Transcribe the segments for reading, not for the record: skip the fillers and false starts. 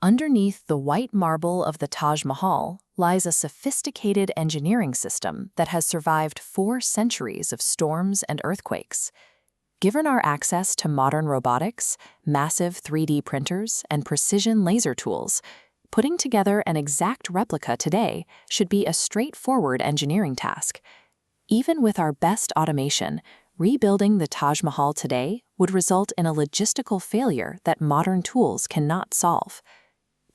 Underneath the white marble of the Taj Mahal lies a sophisticated engineering system that has survived 4 centuries of storms and earthquakes. Given our access to modern robotics, massive 3D printers, and precision laser tools, putting together an exact replica today should be a straightforward engineering task. Even with our best automation, rebuilding the Taj Mahal today would result in a logistical failure that modern tools cannot solve.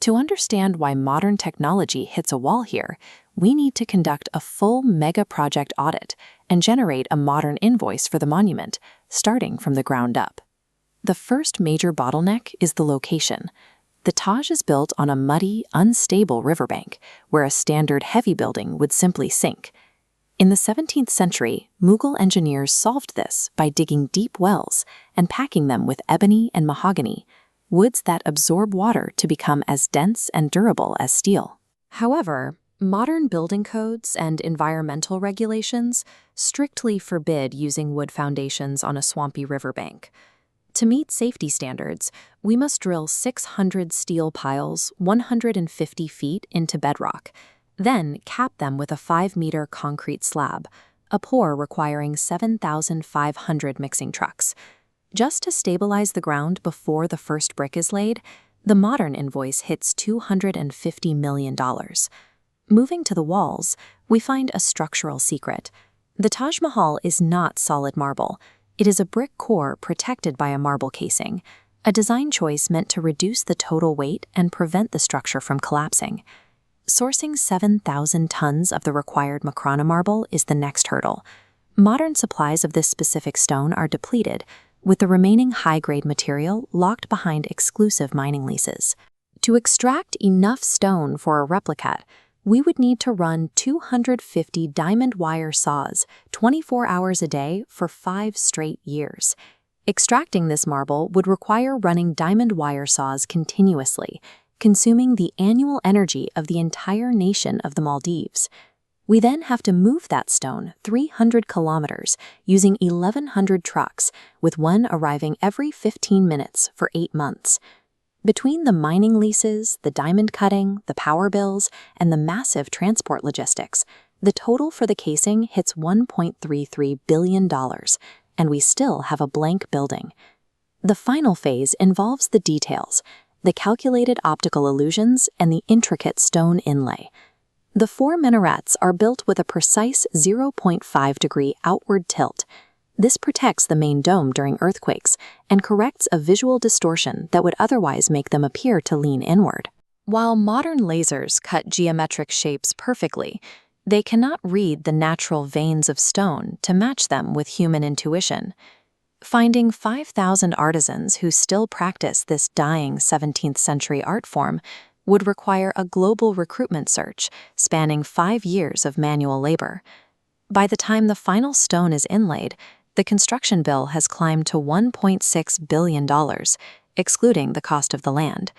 To understand why modern technology hits a wall here, we need to conduct a full mega-project audit and generate a modern invoice for the monument, starting from the ground up. The first major bottleneck is the location. The Taj is built on a muddy, unstable riverbank, where a standard heavy building would simply sink. In the 17th century, Mughal engineers solved this by digging deep wells and packing them with ebony and mahogany, woods that absorb water to become as dense and durable as steel. However, modern building codes and environmental regulations strictly forbid using wood foundations on a swampy riverbank. To meet safety standards, we must drill 600 steel piles 150 feet into bedrock, then cap them with a 5-meter concrete slab, a pour requiring 7,500 mixing trucks. Just to stabilize the ground before the first brick is laid, the modern invoice hits $250 million. Moving to the walls, we find a structural secret. The Taj Mahal is not solid marble. It is a brick core protected by a marble casing, a design choice meant to reduce the total weight and prevent the structure from collapsing. Sourcing 7,000 tons of the required Makrana marble is the next hurdle. Modern supplies of this specific stone are depleted, with the remaining high-grade material locked behind exclusive mining leases. To extract enough stone for a replica, we would need to run 250 diamond wire saws 24 hours a day for 5 straight years. Extracting this marble would require running diamond wire saws continuously, consuming the annual energy of the entire nation of the Maldives. We then have to move that stone 300 kilometers using 1,100 trucks, with one arriving every 15 minutes for 8 months. Between the mining leases, the diamond cutting, the power bills, and the massive transport logistics, the total for the casing hits $1.33 billion, and we still have a blank building. The final phase involves the details, the calculated optical illusions, and the intricate stone inlay. The 4 minarets are built with a precise 0.5-degree outward tilt. This protects the main dome during earthquakes and corrects a visual distortion that would otherwise make them appear to lean inward. While modern lasers cut geometric shapes perfectly, they cannot read the natural veins of stone to match them with human intuition. Finding 5,000 artisans who still practice this dying 17th century art form would require a global recruitment search spanning 5 years of manual labor. By the time the final stone is inlaid, the construction bill has climbed to $1.6 billion, excluding the cost of the land.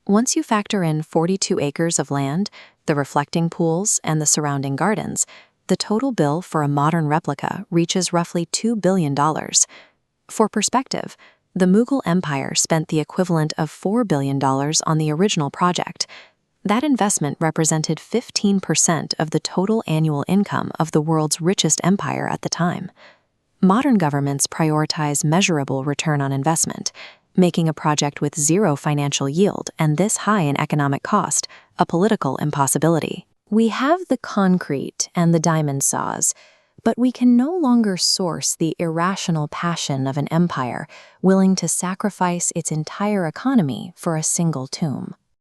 Once you factor in 42 acres of land, the reflecting pools, and the surrounding gardens, the total bill for a modern replica reaches roughly $2 billion. For perspective, the Mughal Empire spent the equivalent of $4 billion on the original project. That investment represented 15% of the total annual income of the world's richest empire at the time. Modern governments prioritize measurable return on investment, making a project with 0 financial yield and this high in economic cost a political impossibility. We have the concrete and the diamond saws, but we can no longer source the irrational passion of an empire willing to sacrifice its entire economy for a single tomb.